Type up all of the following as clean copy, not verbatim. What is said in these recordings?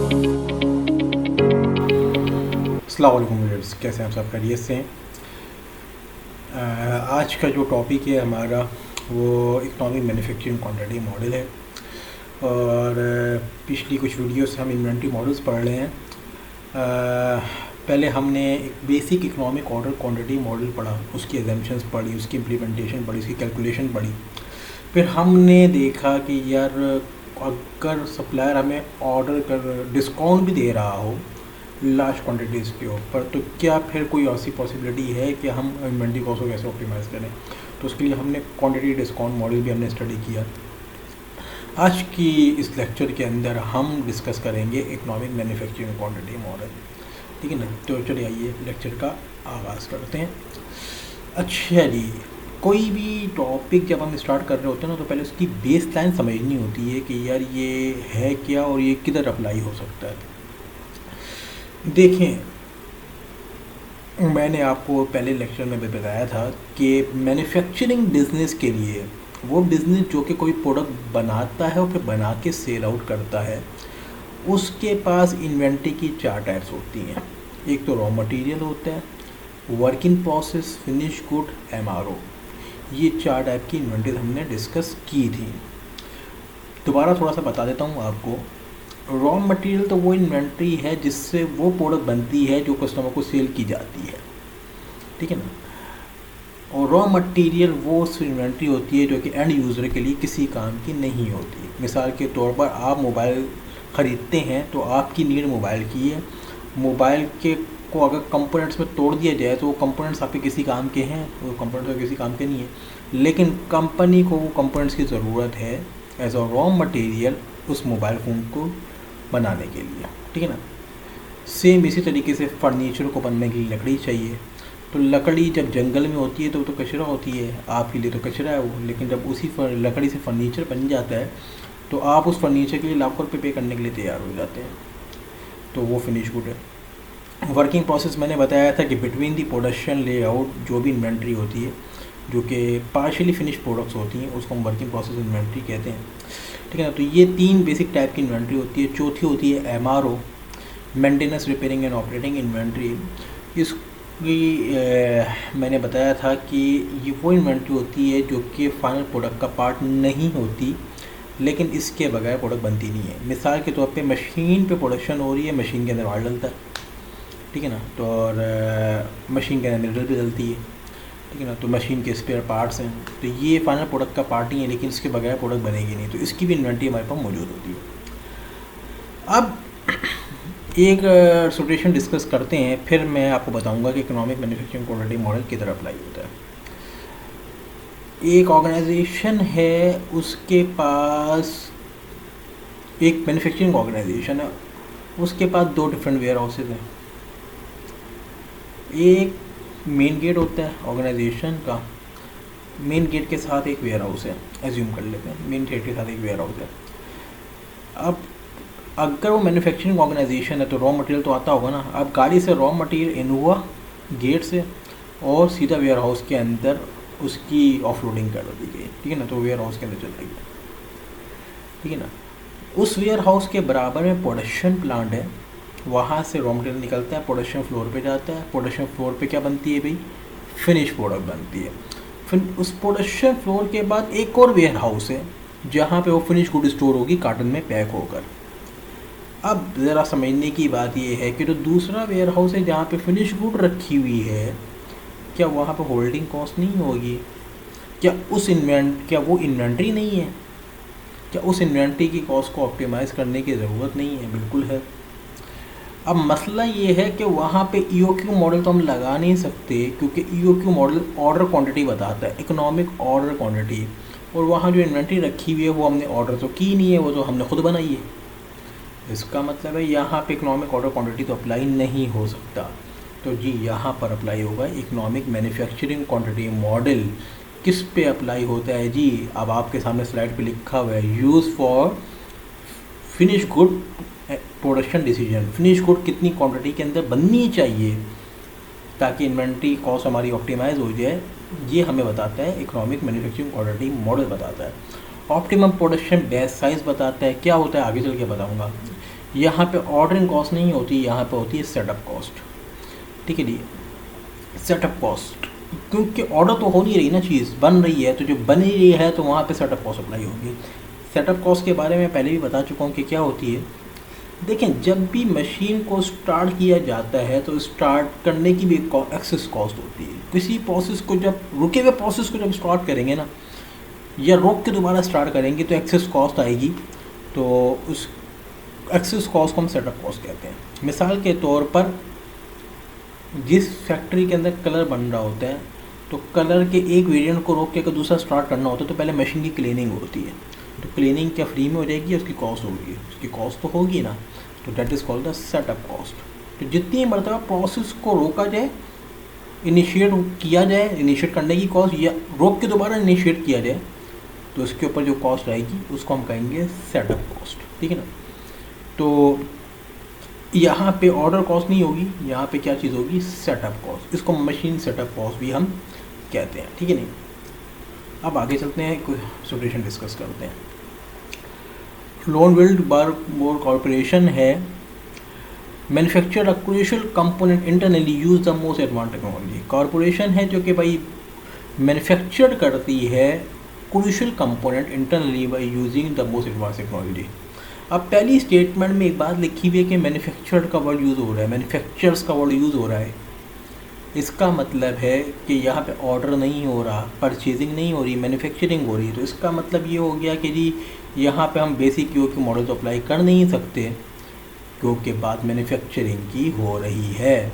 अस्सलाम वालेकुम व्यूअर्स, कैसे हैं आप सब? खैरियत से हैं? आज का जो टॉपिक है हमारा वो इकोनॉमिक मैन्युफैक्चरिंग क्वांटिटी मॉडल है। और पिछली कुछ वीडियोस से हम इन्वेंट्री मॉडल्स पढ़ रहे हैं। पहले हमने एक basic economic order quantity model पढ़ा, उसकी एजम्पशंस पढ़ी, उसकी इम्प्लीमेंटेशन पढ़ी, उसकी कैलकुलेशन पढ़ी। फिर हमने देखा कि यार अगर सप्लायर हमें ऑर्डर कर डिस्काउंट भी दे रहा हो लार्ज क्वांटिटीज़ के ऊपर, तो क्या फिर कोई ऐसी पॉसिबिलिटी है कि हम इन्वेंट्री कॉस्ट को कैसे ऑप्टिमाइज़ करें। तो उसके लिए हमने क्वांटिटी डिस्काउंट मॉडल भी हमने स्टडी किया। आज की इस लेक्चर के अंदर हम डिस्कस करेंगे इकोनॉमिक मैन्युफैक्चरिंग क्वांटिटी मॉडल। ठीक है ना? तो चलिए आइए लेक्चर का आगाज़ करते हैं। अच्छा जी, कोई भी टॉपिक जब हम स्टार्ट कर रहे होते हैं ना, तो पहले उसकी बेस लाइन समझनी होती है कि यार ये है क्या और ये किधर अप्लाई हो सकता है। देखें, मैंने आपको पहले लेक्चर में भी बताया था कि मैन्युफैक्चरिंग बिजनेस के लिए वो बिज़नेस जो कि कोई प्रोडक्ट बनाता है और फिर बना के सेल आउट करता है, उसके पास इन्वेंट्री की 4 टाइप्स होती हैं। एक तो रॉ मटेरियल होता है, work in process, finish good, MRO. ये 4 टाइप की इन्वेंट्री हमने डिस्कस की थी। दोबारा थोड़ा सा बता देता हूँ आपको। रॉ मटेरियल तो वो इन्वेंट्री है जिससे वो प्रोडक्ट बनती है जो कस्टमर को सेल की जाती है। ठीक है ना? और रॉ मटेरियल वो इन्वेंट्री होती है जो कि एंड यूज़र के लिए किसी काम की नहीं होती। मिसाल के तौर पर आप मोबाइल ख़रीदते हैं तो आपकी नीड मोबाइल की है। मोबाइल के को अगर कंपोनेंट्स में तोड़ दिया जाए तो वो कंपोनेंट्स आपके किसी काम के हैं, वो कंपोनेंट्स तो किसी काम के नहीं है, लेकिन कंपनी को वो कंपोनेंट्स की ज़रूरत है एज अ रॉ मटेरियल उस मोबाइल फ़ोन को बनाने के लिए। ठीक है ना? सेम इसी तरीके से फर्नीचर को बनने के लिए लकड़ी चाहिए। तो लकड़ी जब जंगल में होती है तो कचरा होती है, आपके लिए तो कचरा है वो, लेकिन जब उसी लकड़ी से फर्नीचर बन जाता है तो आप उस फर्नीचर के लिए लाखों रुपये पे करने के लिए तैयार हो जाते हैं। तो वो फिनिश गुड है। वर्किंग प्रोसेस मैंने बताया था कि बिटवीन दी प्रोडक्शन लेआउट जो भी इन्वेंट्री होती है जो कि पार्शियली फिनिश प्रोडक्ट्स होती हैं, उसको हम वर्किंग प्रोसेस इन्वेंट्री कहते हैं। ठीक है ना? तो ये 3 बेसिक टाइप की इन्वेंट्री होती है। चौथी होती है MRO, maintenance repairing and operating inventory. इसकी मैंने बताया था कि ये वो इन्वेंट्री होती है जो कि फाइनल प्रोडक्ट का पार्ट नहीं होती, लेकिन इसके बगैर प्रोडक्ट बनती नहीं है। मिसाल के तौर पे मशीन पे प्रोडक्शन हो रही है, मशीन के अंदर ऑयल डलता है। ठीक है ना? तो और मशीन के अंदर मिनरल भी डलती है। ठीक है ना? तो मशीन के स्पेयर पार्ट्स हैं, तो ये फाइनल प्रोडक्ट का पार्ट ही है, लेकिन इसके बगैर प्रोडक्ट बनेगी नहीं, तो इसकी भी इन्वेंट्री हमारे पास मौजूद होती है। अब एक सिचुएशन डिस्कस करते हैं, फिर मैं आपको बताऊंगा कि इकोनॉमिक मैन्युफैक्चरिंग क्वांटिटी मॉडल किधर अप्लाई होता है। एक ऑर्गेनाइजेशन है, उसके पास एक मैन्युफैक्चरिंग ऑर्गेनाइजेशन है, उसके पास 2 डिफरेंट वेयर हाउसेज हैं। एक मेन गेट होता है ऑर्गेनाइजेशन का, मेन गेट के साथ एक वेयर हाउस है, एज्यूम कर लेते हैं मेन गेट के साथ एक वेयर हाउस है। अब अगर वो मैन्युफैक्चरिंग ऑर्गेनाइजेशन है तो रॉ मटेरियल तो आता होगा ना। अब गाड़ी से रॉ मटेरियल इन हुआ गेट से और सीधा वेयर हाउस के अंदर उसकी ऑफलोडिंग कर दी गई। ठीक है ना? तो वेयर हाउस के अंदर चला गया। ठीक है ना? उस वेयर हाउस के बराबर में प्रोडक्शन प्लांट है, वहाँ से रॉ मटेरियल निकलता है, प्रोडक्शन फ्लोर पे जाता है। प्रोडक्शन फ्लोर पे क्या बनती है भाई? फिनिश प्रोडक्ट बनती है। फिर उस प्रोडक्शन फ्लोर के बाद एक और वेयर हाउस है जहाँ पे वो फिनिश गुड स्टोर होगी कार्टन में पैक होकर। अब ज़रा समझने की बात यह है कि जो दूसरा वेयर हाउस है जहाँ पे फिनिश गुड रखी हुई है, क्या वहाँ पे होल्डिंग कॉस्ट नहीं होगी? क्या वो इन्वेंट्री नहीं है? क्या उस इन्वेंट्री की कॉस्ट को ऑप्टिमाइज़ करने की ज़रूरत नहीं है? बिल्कुल है। अब मसला ये है कि वहाँ पे ईओक्यू मॉडल तो हम लगा नहीं सकते, क्योंकि ईओक्यू मॉडल ऑर्डर क्वांटिटी बताता है, इकोनॉमिक ऑर्डर क्वांटिटी, और वहाँ जो इन्वेंट्री रखी हुई है वो हमने ऑर्डर तो की नहीं है, वो तो हमने खुद बनाई है। इसका मतलब है यहाँ पे इकोनॉमिक ऑर्डर क्वांटिटी तो अप्लाई नहीं हो सकता। तो जी यहाँ पर अप्लाई होगा इकोनॉमिक मैन्युफैक्चरिंग क्वांटिटी मॉडल। किस पे अप्लाई होता है जी? अब आपके सामने स्लाइड पे लिखा हुआ है, use for finish good production decision. Finish good कितनी क्वांटिटी के अंदर बननी चाहिए ताकि इन्वेंट्री कॉस्ट हमारी ऑप्टिमाइज़ हो जाए, ये हमें बताता है इकोनॉमिक मैन्युफैक्चरिंग क्वांटिटी मॉडल बताता है। ऑप्टिमम प्रोडक्शन बैच साइज़ बताता है। क्या होता है आगे चल के बताऊंगा। यहाँ पे ऑर्डरिंग कॉस्ट नहीं होती, यहाँ पे होती है सेटअप कॉस्ट। ठीक है जी, सेटअप कॉस्ट, क्योंकि ऑर्डर तो हो नहीं रही ना, चीज़ बन रही है, तो जो बन रही है तो वहाँ पे सेटअप कॉस्ट अप्लाई होगी। सेटअप कॉस्ट के बारे में पहले भी बता चुका हूँ कि क्या होती है। देखें, जब भी मशीन को स्टार्ट किया जाता है तो स्टार्ट करने की भी एक्सेस कॉस्ट होती है। किसी प्रोसेस को जब रुके हुए प्रोसेस को जब स्टार्ट करेंगे ना, या रोक के दोबारा स्टार्ट करेंगे तो एक्सेस कॉस्ट आएगी, तो उस एक्सेस कॉस्ट को हम सेटअप कॉस्ट कहते हैं। मिसाल के तौर पर जिस फैक्ट्री के अंदर कलर बन रहा होता है, तो कलर के एक वेरिएंट को रोक के अगर दूसरा स्टार्ट करना होता है तो पहले मशीन की क्लीनिंग होती है। तो क्लीनिंग क्या फ्री में हो जाएगी, उसकी कॉस्ट होगी, उसकी कॉस्ट तो होगी ना, तो that is called the setup cost. तो जितनी मरतबा प्रोसेस को रोका जाए, इनिशिएट किया जाए, इनिशिएट करने की कॉस्ट, या रोक के दोबारा इनिशिएट किया जाए, तो उसके ऊपर जो कॉस्ट आएगी उसको हम कहेंगे सेटअप कॉस्ट। ठीक है ना। तो यहाँ पे ऑर्डर कॉस्ट नहीं होगी, यहाँ पे क्या चीज़ होगी, सेटअप कॉस्ट। इसको मशीन सेटअप कॉस्ट भी हम कहते हैं। ठीक है नहीं। अब आगे चलते हैं, कोई सिचुएशन डिस्कस करते हैं। लोनवेल्ड बारबोर कॉर्पोरेशन है manufacture a crucial component internally use the most advance technology. Corporation है जो कि भाई मैन्युफैक्चर करती है crucial component internally by using the most advance technology. अब पहली स्टेटमेंट में एक बात लिखी हुई है कि मैन्युफैक्चर्ड का वर्ड यूज़ हो रहा है, मैन्युफैक्चर्स का वर्ड यूज़ हो रहा है। इसका मतलब है कि यहाँ पे ऑर्डर नहीं हो रहा, परचेजिंग नहीं हो रही, मैन्युफैक्चरिंग हो रही। तो इसका मतलब ये हो गया कि जी यहाँ पे हम बेसिक क्यू की मॉडल तो अप्लाई कर नहीं सकते, क्योंकि बात मैन्युफैक्चरिंग की हो रही है।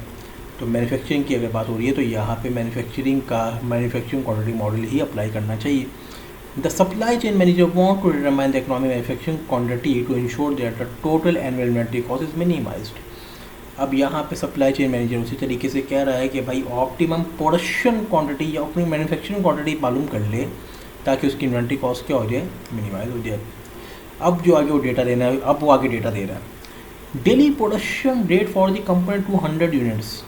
तो मैन्युफैक्चरिंग की अगर बात हो रही है तो यहाँ पे मैन्युफैक्चरिंग क्वांटिटी मॉडल ही अप्लाई करना चाहिए। The supply chain manager want to determine the economic manufacturing quantity to ensure that the total annual inventory cost is minimized। अब यहाँ पे सप्लाई चेन मैनेजर उसी तरीके से कह रहा है कि भाई ऑप्टिमम प्रोडक्शन क्वांटिटी या अपनी मैन्युफैक्चरिंग क्वांटिटी मालूम कर ले, ताकि उसकी इन्वेंट्री कॉस्ट क्या हो जाए, मिनिमाइज हो जाए। अब जो आगे वो डेटा देना है, अब वो आगे डेटा दे रहा है। Daily production rate for the company 200 units.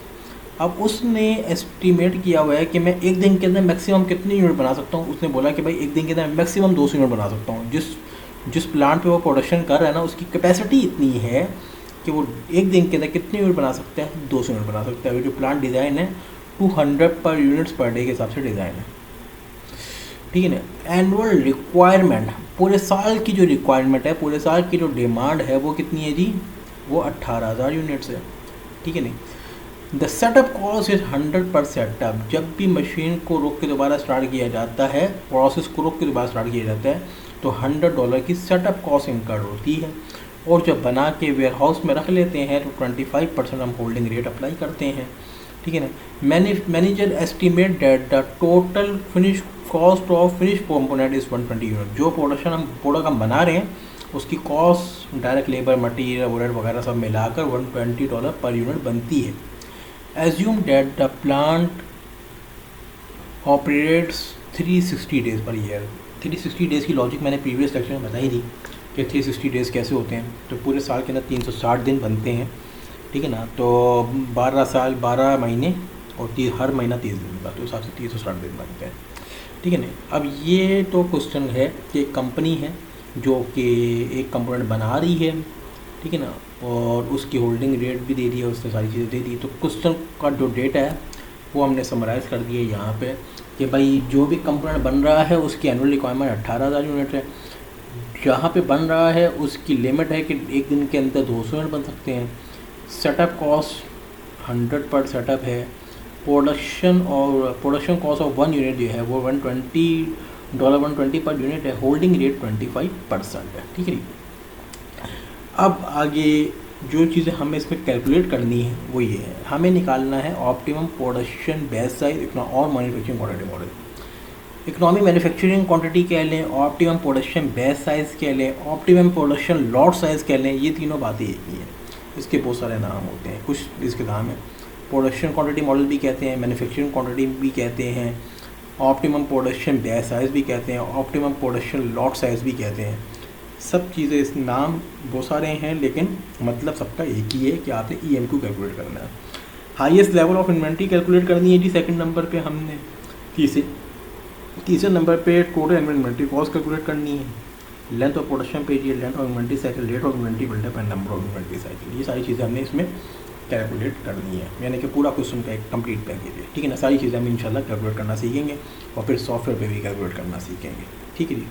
अब उसने एस्टिमेट किया हुआ है कि मैं एक दिन के अंदर मैक्सिमम कितने यूनिट बना सकता हूँ। उसने बोला कि भाई एक दिन के अंदर मैक्सिमम 200 यूनिट बना सकता हूँ। जिस प्लांट पे वो प्रोडक्शन कर रहा है ना, उसकी कैपेसिटी इतनी है कि वो एक दिन के अंदर कितने यूनिट बना सकता है, 200 यूनिट बना सकता है। जो प्लांट डिज़ाइन है 200 पर यूनिट्स पर डे के हिसाब से डिज़ाइन है। ठीक है ना। एनुअल रिक्वायरमेंट, पूरे साल की जो रिक्वायरमेंट है, पूरे साल की जो डिमांड है वो कितनी है जी, वो 18,000 यूनिट्स है। ठीक है नहीं। द सेटअप कॉस्ट इज 100 पर सेटअप। जब भी मशीन को रोक के दोबारा स्टार्ट किया जाता है, प्रोसेस को रोक के दोबारा स्टार्ट किया जाता है, तो $100 की सेटअप कॉस्ट इनकर होती है। और जब बना के वेयर हाउस में रख लेते हैं तो 25% हम होल्डिंग रेट अप्लाई करते हैं। ठीक है ना। Manager estimate that the total finish cost of finish component is 120 unit. जो प्रोडक्ट हम बना रहे हैं उसकी cost direct labour, material, overhead वगैरह सब मिलाकर $120 पर यूनिट बनती है। Assume that the plant operates 360 days per year। 360 days की लॉजिक मैंने प्रीवियस लेक्चर में बताई थी कि 360 डेज़ कैसे होते हैं। तो पूरे साल के अंदर 360 दिन बनते हैं। ठीक है ना। तो 12 साल 12 महीने और हर महीना 30 दिन का, तो उस हिसाब से 360 दिन बनते हैं। ठीक है ना। अब ये तो क्वेश्चन है कि एक कंपनी है जो कि एक कंपोनेंट बना रही है, ठीक है ना, और उसकी होल्डिंग रेट भी दे दी है, उसने सारी चीज़ें दे दी। तो क्वेश्चन का जो डेटा है वो हमने समराइज़ कर दिया यहाँ पे कि भाई जो भी कंपोनेंट बन रहा है उसकी एनुअल रिक्वायरमेंट 18,000 यूनिट है। जहाँ पे बन रहा है उसकी लिमिट है कि एक दिन के अंदर 200 यूनिट बन सकते हैं। सेटअप कॉस्ट 100 पर सेटअप है। प्रोडक्शन कॉस्ट ऑफ 1 यूनिट जो है वो $120 पर यूनिट है। होल्डिंग रेट 25% है। ठीक है। अब आगे जो चीज़ें हमें इसमें कैलकुलेट करनी है वो ये है, हमें निकालना है ऑप्टिमम प्रोडक्शन बेस साइज और manufacturing quantity model. Economic manufacturing quantity कह लें, ऑप्टिमम प्रोडक्शन बेस साइज़ कह लें, ऑप्टिमम प्रोडक्शन लॉट साइज़ कह लें, ये तीनों बातें एक ही हैं। इसके बहुत सारे नाम होते हैं, कुछ इसके नाम है प्रोडक्शन क्वांटिटी मॉडल भी कहते हैं, मैन्युफैक्चरिंग क्वांटिटी भी कहते हैं, ऑप्टिमम प्रोडक्शन बेस साइज़ भी कहते हैं, ऑप्टिमम प्रोडक्शन लॉट साइज़ भी कहते हैं। सब चीज़ें, इस नाम बहुत सारे हैं लेकिन मतलब सबका एक ही है कि आपने EMQ कैलकुलेट करना है। Highest level of inventory calculate करनी है जी सेकंड नंबर पे हमने। तीसरे नंबर पे टोटल इन्वेंट्री कॉस्ट कैलकुलेट करनी है। लेंथ ऑफ प्रोडक्शन पेज, ये length of inventory cycle, rate of inventory buildup and number of inventory cycle, ये सारी चीज़ें हमने इसमें कैलकुलेट करनी है, यानी कि पूरा क्वेश्चन का एक कंप्लीट पैकेज है, ठीक है ना। सारी चीज़ें हम इंशाल्लाह कैलकुलेट करना सीखेंगे और फिर सॉफ्टवेयर पे भी कैलकुलेट करना सीखेंगे, ठीक है जी।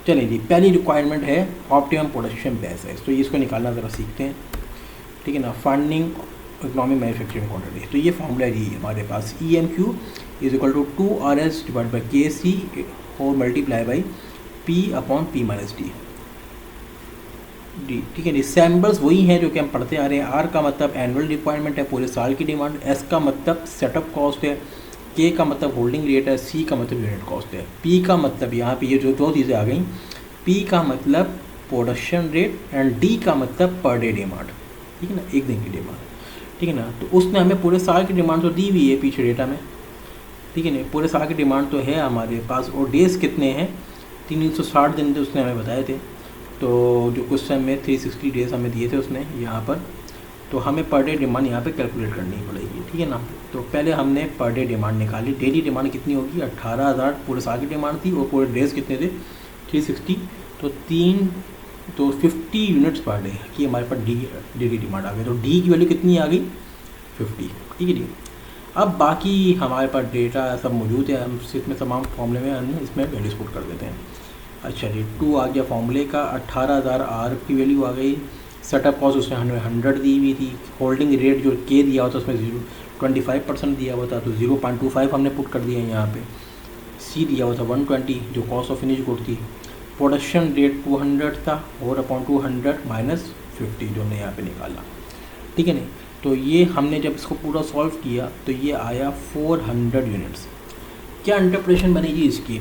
चलिए जी, पहली रिक्वायरमेंट है ऑप्टिमम प्रोडक्शन बैच साइज, तो ये इसको निकालना ज़रा सीखते हैं, ठीक है ना। फंडिंग इकोनॉमिक मैन्युफैक्चरिंग क्वांटिटी, तो ये फॉर्मूला जी हमारे पास EMQ is equal to 2RS divide by KC और मल्टीप्लाई बाई P/P-D डी, ठीक है जी। सैम्पल्स वही हैं जो कि हम पढ़ते आ रहे हैं। R का मतलब एनुअल रिक्वायरमेंट है, पूरे साल की डिमांड। S का मतलब सेटअप कॉस्ट है। K का मतलब होल्डिंग रेट है। C का मतलब यूनिट कॉस्ट है। P का मतलब यहाँ पे ये जो दो चीज़ें आ गई, P का मतलब प्रोडक्शन रेट एंड D का मतलब पर डे डिमांड, ठीक है ना, एक दिन की डिमांड, ठीक है ना। तो उसने हमें पूरे साल की डिमांड तो दी हुई है पीछे डेटा में, ठीक है ना। पूरे साल की डिमांड तो है हमारे पास, और डेज़ कितने हैं, 360 दिन थे उसने हमें बताए थे। तो जो क्वेश्चन में 360 डेज़ हमें दिए थे उसने यहाँ पर, तो हमें पर डे डिमांड यहाँ पे कैलकुलेट करनी पड़ेगी, ठीक है ना। तो पहले हमने पर डे डिमांड निकाली। डेली डिमांड कितनी होगी, 18,000 पूरे साल की डिमांड थी, और पूरे डेज़ कितने थे, 360, तो 50 यूनिट्स पर डे की हमारे पास डेली डिमांड आ गई। तो डी की वैल्यू कितनी आ गई, 50, ठीक है जी। अब बाकी हमारे पास डेटा सब मौजूद है, हम इसमें तमाम फॉर्मूले में हम इसमें वैल्यूज पुट कर देते हैं। अच्छा जी, 2 आ गया फॉर्मूले का, 18,000 आर की वैल्यू आ गई। सेटअप कॉस्ट उसमें हमें 100 दी हुई थी। होल्डिंग रेट जो के दिया हुआ था उसमें 25% दिया हुआ था, तो 0.25 हमने पुट कर दिया यहाँ पे। सी दिया हुआ था 120 जो कॉस्ट ऑफ फिनिश गुड थी। प्रोडक्शन रेट 200 था, और अपॉन 200 माइनस 50 जो हमने यहाँ पे निकाला, ठीक है नहीं। तो ये हमने जब इसको पूरा सॉल्व किया तो ये आया 400 यूनिट्स। क्या इंटरप्रिटेशन बनेगी इसकी,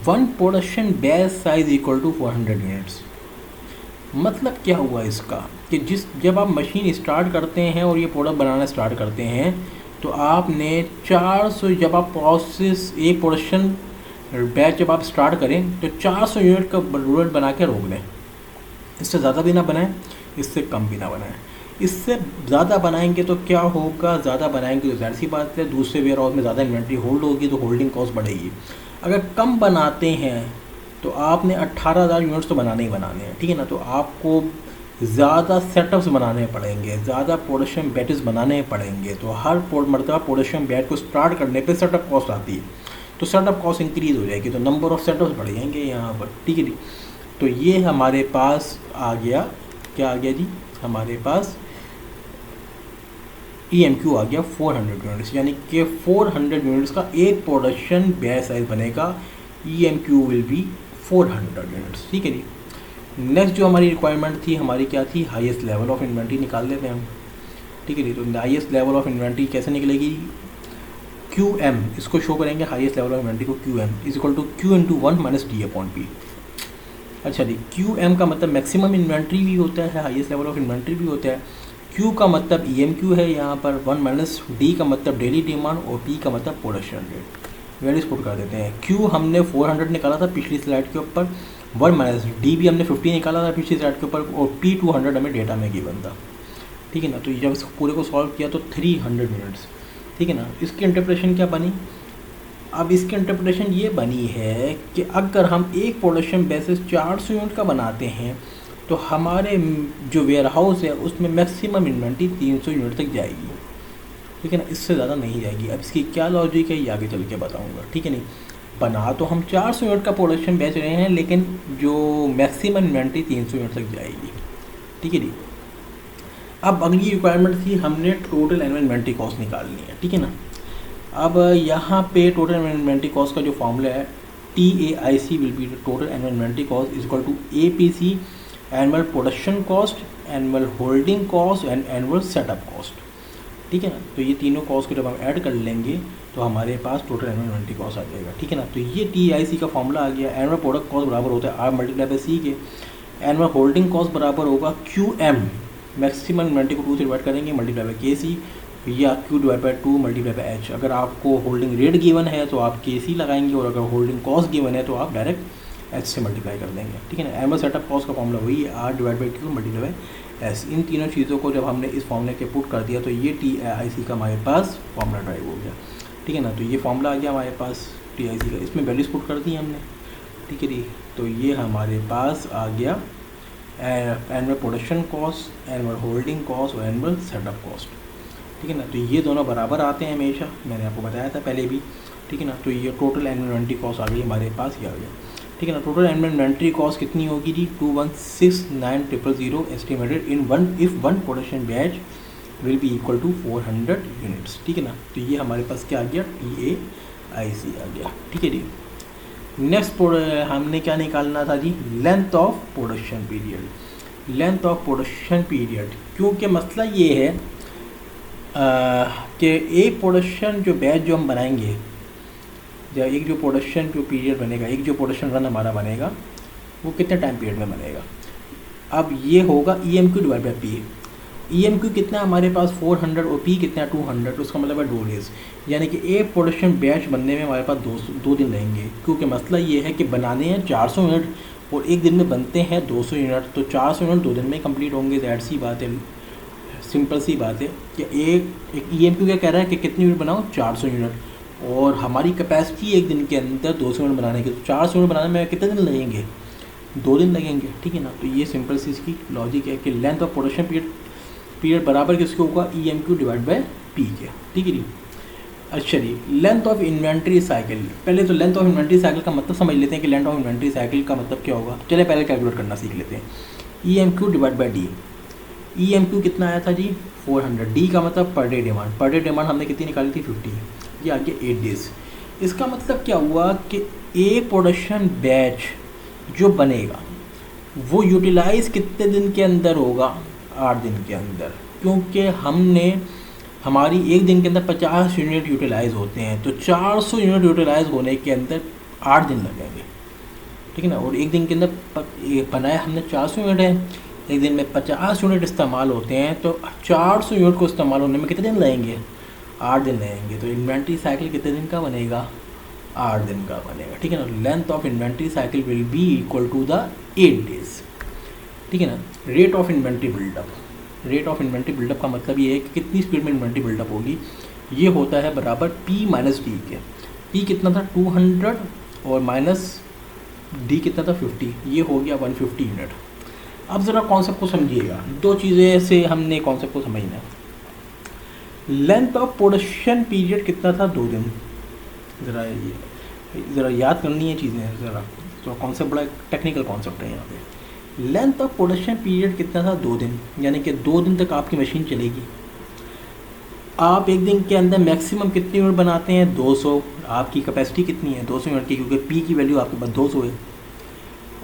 1 production batch size equal to 400 units. मतलब क्या हुआ इसका कि जब आप मशीन स्टार्ट करते हैं और ये प्रोडक्ट बनाना स्टार्ट करते हैं, तो आपने 400, जब आप प्रोसेस एक प्रोडक्शन बैच जब आप स्टार्ट करें तो 400 यूनिट का यूनिट बना के रोक लें। इससे ज़्यादा भी ना बनाएं, इससे कम भी ना बनाएं। इससे ज़्यादा बनाएंगे तो क्या होगा, ज़्यादा बनाएंगे तो जाहिर सी बात है दूसरे वेयर हाउस में ज़्यादा इन्वेंट्री होल्ड होगी, तो होल्डिंग कॉस्ट बढ़ेगी। अगर कम बनाते हैं तो आपने 18,000 यूनिट्स तो बनाने ही बनाने हैं, ठीक है ना। तो आपको ज़्यादा सेटअप्स बनाने पड़ेंगे, ज़्यादा प्रोडक्शन बैचेस बनाने पड़ेंगे। तो हर मरतबा प्रोडक्शन बैच को स्टार्ट करने पे सेटअप कॉस्ट आती है, तो सेटअप कॉस्ट इंक्रीज़ हो जाएगी, तो नंबर ऑफ़ सेटअप्स बढ़ जाएंगे यहाँ पर, ठीक है जी। तो ये हमारे पास आ गया, क्या आ गया जी, हमारे पास EMQ आ गया 400 यूनिट्स, यानी कि 400 यूनिट्स का एक प्रोडक्शन बैच साइज बनेगा। EMQ विल बी 400 यूनिट्स, ठीक है जी। नेक्स्ट जो हमारी रिक्वायरमेंट थी, हमारी क्या थी, हाईएस्ट लेवल ऑफ इन्वेंट्री निकाल लेते हैं हम, ठीक है जी। तो हाईएस्ट लेवल ऑफ इन्वेंट्री कैसे निकलेगी, QM, इसको शो करेंगे हाईएस्ट लेवल ऑफ इन्वेंट्री को, QM is equal to Q into 1 minus D/P। अच्छा जी, QM का मतलब मैक्सिमम इन्वेंट्री भी होता है, हाईएस्ट लेवल ऑफ इन्वेंट्री भी होता है। Q का मतलब EMQ है यहाँ पर 1 माइनस D का मतलब डेली डिमांड, और P का मतलब प्रोडक्शन रेट। वैल्यूज पुट कर देते हैं। Q हमने 400 निकाला था पिछली स्लाइड के ऊपर, 1 माइनस D भी हमने 50 निकाला था पिछली स्लाइड के ऊपर, और P 200 हमें डेटा में गिवन था, ठीक है ना। तो जब इसको पूरे को सॉल्व किया तो 300 यूनिट्स, ठीक है ना। इसकी इंटरप्रिटेशन क्या बनी, अब इसकी इंटरप्रिटेशन ये बनी है कि अगर हम एक प्रोडक्शन बेसिस 400 यूनिट का बनाते हैं तो हमारे जो वेयर हाउस है उसमें मैक्सिमम इन्वेंट्री 300 यूनिट तक जाएगी, ठीक है ना, इससे ज़्यादा नहीं जाएगी। अब इसकी क्या लॉजिक है ये आगे चल के बताऊँगा, ठीक है नहीं। बना तो हम 400 यूनिट का प्रोडक्शन बेच रहे हैं, लेकिन जो मैक्सिमम इन्वेंट्री 300 यूनिट तक जाएगी, ठीक है जी। अब अगली रिक्वायरमेंट थी, हमने टोटल एनुअल इन्वेंट्री कॉस्ट निकालनी है, ठीक है ना। अब यहाँ पे टोटल एनुअल इन्वेंट्री कॉस्ट का जो फॉर्मूला है, TAIC will be total annual inventory cost is equal to APC, annual production cost, annual holding cost and annual setup cost, ठीक है ना। तो ये तीनों कॉस्ट को जब हम ऐड कर लेंगे तो हमारे पास टोटल एनुअल इन्वेंट्री कॉस्ट आ जाएगा, ठीक है ना। तो ये TAIC का फॉर्मूला आ गया। एनुअल प्रोडक्ट कॉस्ट बराबर होता है R मल्टीप्लाई बाई C के। एनुअल होल्डिंग कॉस्ट बराबर होगा QM, मैक्सिमम इन्वेंट्री को 2 से डिवाइड करेंगे, मल्टीप्लाई बाई KC, या Q divide by 2 multiply by H। अगर आपको होल्डिंग रेट गिवन है तो आप KC लगाएंगे, और अगर होल्डिंग कॉस्ट गिवन है तो आप डायरेक्ट H से मल्टीप्लाई कर देंगे, ठीक है ना। एनुअल सेटअप कॉस्ट का फॉर्मूला वही है, R divide by Q multiply by S। इन तीनों चीज़ों को जब हमने इस फॉर्मूले के पुट कर दिया तो ये TAIC का हमारे पास फॉर्मूला ड्राइव हो गया, ठीक है ना। तो ये फॉर्मूला आ गया हमारे पास TAIC का, इसमें वैल्यूज पुट कर दी हमने, ठीक है जी। तो ये हमारे पास आ गया annual production cost, annual holding cost और एनुअल सेटअप कॉस्ट, ठीक है ना। तो ये दोनों बराबर आते हैं हमेशा, मैंने आपको बताया था पहले भी, ठीक है ना। तो ये टोटल एनुअल इन्वेंट्री कॉस्ट आ गई हमारे पास, ये आ गया, ठीक है ना। टोटल एनुअल इन्वेंट्री कॉस्ट कितनी होगी जी, 2169000 estimated in one if one production batch will be equal to 400 units, ठीक है ना। तो ये हमारे पास क्या आ गया, TAIC आ गया, ठीक है जी। नेक्स्ट हमने क्या निकालना था जी, length of production period. Length of production period, क्योंकि मसला ये है कि एक प्रोडक्शन जो बैच जो हम बनाएंगे, या एक जो प्रोडक्शन जो पीरियड बनेगा, एक जो प्रोडक्शन रन हमारा बनेगा, वो कितने टाइम पीरियड में बनेगा। अब ये होगा EMQ divide by P। EMQ कितना हमारे पास 400 और P कितना 200, तो उसका मतलब है 2 डेज़, यानी कि एक प्रोडक्शन बैच बनने में हमारे पास 2 दिन लगेंगे। क्योंकि मसला ये है कि बनाने हैं 400 यूनिट और एक दिन में बनते हैं 200 यूनिट, तो 400 यूनिट 2 दिन में कंप्लीट होंगे। दैट सी बात है, सिंपल सी बात है कि एक EMQ क्या कह रहा है कि कितनी यूनिट बनाओ, 400 यूनिट, और हमारी कैपेसिटी एक दिन के अंदर 200 यूनिट बनाने की, तो 400 यूनिट बनाने में कितने दिन लगेंगे, 2 दिन लगेंगे, ठीक है ना। तो ये सिंपल सी इसकी लॉजिक है कि लेंथ ऑफ प्रोडक्शन पीरियड बराबर किसके होगा, EMQ डिवाइड बाय P के, ठीक है जी। अच्छा जी, लेंथ ऑफ इन्वेंट्री साइकिल। पहले तो लेंथ ऑफ इन्वेंट्री साइकिल का मतलब समझ लेते हैं कि लेंथ ऑफ इन्वेंट्री साइकिल का मतलब क्या होगा। चले पहले कैलकुलेट करना सीख लेते हैं। EMQ divide by D। EMQ कितना आया था जी, 400। D का मतलब per day demand. Per day demand हमने कितनी निकाली थी, 50। ये आ गया 8 डेज़। इसका मतलब क्या हुआ कि एक प्रोडक्शन बैच जो बनेगा वो यूटिलाइज़ कितने दिन के अंदर होगा, 8 दिन के अंदर। क्योंकि हमने हमारी एक दिन के अंदर 50 यूनिट यूटिलाइज़ होते हैं, तो 400 यूनिट यूटिलाइज़ होने के अंदर 8 दिन लगेंगे, ठीक है ना। और एक दिन के अंदर बनाया हमने 400 यूनिट है, एक दिन में 50 यूनिट इस्तेमाल होते हैं, तो 400 यूनिट को इस्तेमाल होने में कितने दिन लगेंगे, 8 दिन लगेंगे। तो इन्वेंट्री साइकिल कितने दिन का बनेगा, 8 दिन का बनेगा, ठीक है ना। Length of inventory cycle will be equal to the 8 days, ठीक है ना। Rate of inventory buildup. Rate of inventory buildup का मतलब ये है कि कितनी स्पीड में इन्वेंट्री बिल्डअप होगी। ये होता है बराबर P माइनस D के। P कितना था 200 और माइनस D कितना था 50, ये हो गया 150 यूनिट। अब ज़रा कॉन्सेप्ट को समझिएगा, 2 चीज़ें से हमने कॉन्सेप्ट को समझना है। लेंथ ऑफ प्रोडक्शन पीरियड कितना था, 2 दिन। ज़रा याद करनी है चीज़ें ज़रा, तो कॉन्सेप्ट बड़ा टेक्निकल कॉन्सेप्ट है यहाँ पे। लेंथ ऑफ प्रोडक्शन पीरियड कितना था, 2 दिन, यानी कि 2 दिन तक आपकी मशीन चलेगी। आप एक दिन के अंदर मैक्सिमम कितनी यूनिट बनाते हैं, 200। आपकी कैपेसिटी कितनी है, 200 यूनिट की, क्योंकि P की वैल्यू आपके पास 200 है।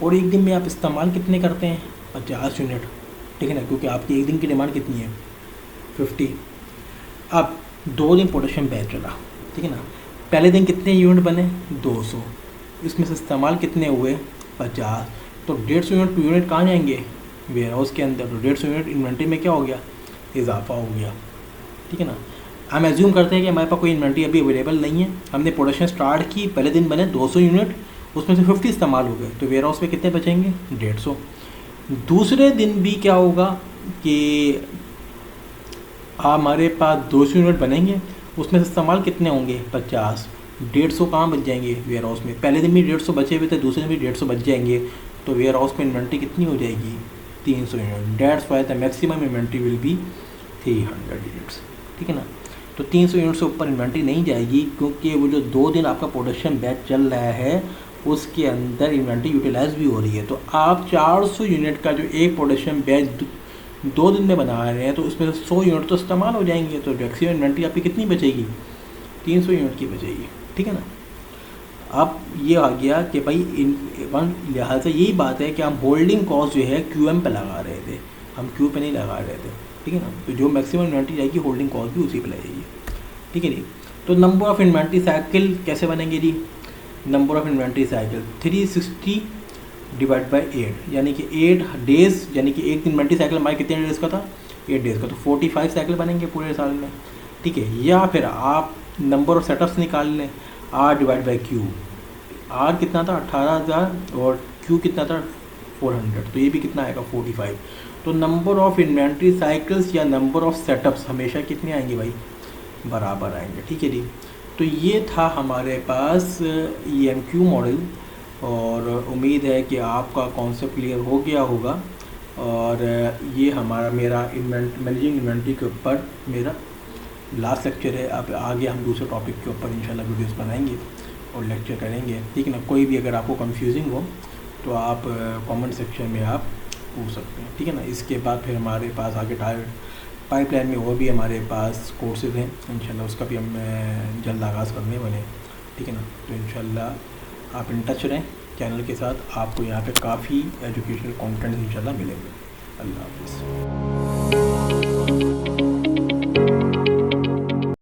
और एक दिन में आप इस्तेमाल कितने करते हैं, 50 यूनिट, ठीक है ना, क्योंकि आपकी एक दिन की डिमांड कितनी है, 50। अब 2 दिन प्रोडक्शन बैच चला, ठीक है ना। पहले दिन कितने यूनिट बने, 200, इसमें से इस्तेमाल कितने हुए, 50। तो 150 यूनिट कहाँ जाएंगे, वेयर हाउस के अंदर। तो 150 यूनिट इन्वेंट्री में क्या हो गया, इजाफा हो गया, ठीक है ना। हम एज्यूम करते हैं कि हमारे पास कोई इन्वेंट्री अभी अवेलेबल नहीं है, हमने प्रोडक्शन स्टार्ट की, पहले दिन बने 200 यूनिट, उसमें से 50 इस्तेमाल हो गए, तो वेयर हाउस में कितने बचेंगे, 150। दूसरे दिन भी क्या होगा कि हमारे पास 200 यूनिट बनेंगे, उसमें से इस्तेमाल कितने होंगे, 50। 150 कहाँ बच जाएंगे, वेयर हाउस में। पहले दिन भी 150 बचे हुए थे, दूसरे दिन भी 150 बच जाएंगे, तो वेयर हाउस में इन्वेंट्री कितनी हो जाएगी, 300 unit. That's why the maximum inventory will be 300 units, ठीक है ना। तो 300 यूनिट से ऊपर इन्वेंट्री नहीं जाएगी, क्योंकि वो जो 2 दिन आपका प्रोडक्शन बैच चल रहा है उसके अंदर इन्वेंट्री यूटिलाइज भी हो रही है। तो आप 400 यूनिट का जो एक प्रोडक्शन बैच 2 दिन में बना रहे हैं, तो उसमें 100 यूनिट तो इस्तेमाल हो जाएंगे, तो मैक्सिमम इन्वेंट्री आपकी कितनी बचेगी, 300 यूनिट की बचेगी, ठीक है ना। अब ये आ गया कि भाई लिहाजा यही बात है कि हम होल्डिंग कॉस्ट जो है QM पे लगा रहे थे, हम Q पे नहीं लगा रहे थे, ठीक है ना। तो जो मैक्सिमम इन्वेंट्री जाएगी होल्डिंग कॉस्ट भी उसी पे लगेगी, ठीक है जी। तो नंबर ऑफ़ इन्वेंट्री साइकिल कैसे बनेंगे जी, number of inventory cycle 360 divide by 8, यानी कि 8 डेज़, यानी कि एक इन्वेंट्री साइकिल हमारे कितने डेज़ का था, 8 डेज़ का, तो 45 साइकिल बनेंगे पूरे साल में, ठीक है। या फिर आप नंबर ऑफ सेटअप्स निकाल लें, R divide by Q। R कितना था 18,000 और Q कितना था 400, तो ये भी कितना आएगा 45। तो नंबर ऑफ़ इन्वेंट्री साइकिल्स या नंबर ऑफ़ सेटअप्स हमेशा कितने आएंगे भाई, बराबर आएंगे, ठीक है जी। तो ये था हमारे पास EMQ मॉडल। और उम्मीद है कि आपका कॉन्सेप्ट क्लियर हो गया होगा। और ये हमारा मेरा मैनेजिंग इन्वेंट्री के ऊपर मेरा लास्ट लेक्चर है। अब आगे हम दूसरे टॉपिक के ऊपर इंशाल्लाह वीडियोस बनाएंगे और लेक्चर करेंगे, ठीक है ना। कोई भी अगर आपको कंफ्यूजिंग हो तो आप कमेंट सेक्शन में आप पूछ सकते हैं, ठीक है ना। इसके बाद फिर हमारे पास आगे पाइपलाइन में और भी हमारे पास कोर्सेज़ हैं इंशाल्लाह, उसका भी हम जल्द आगाज़ करने वाले हैं, ठीक है ना। तो इंशाल्लाह आप इन टच रहें चैनल के साथ, आपको यहाँ पे काफ़ी एजुकेशनल कंटेंट इंशाल्लाह मिलेंगे। अल्लाह हाफ़िज़।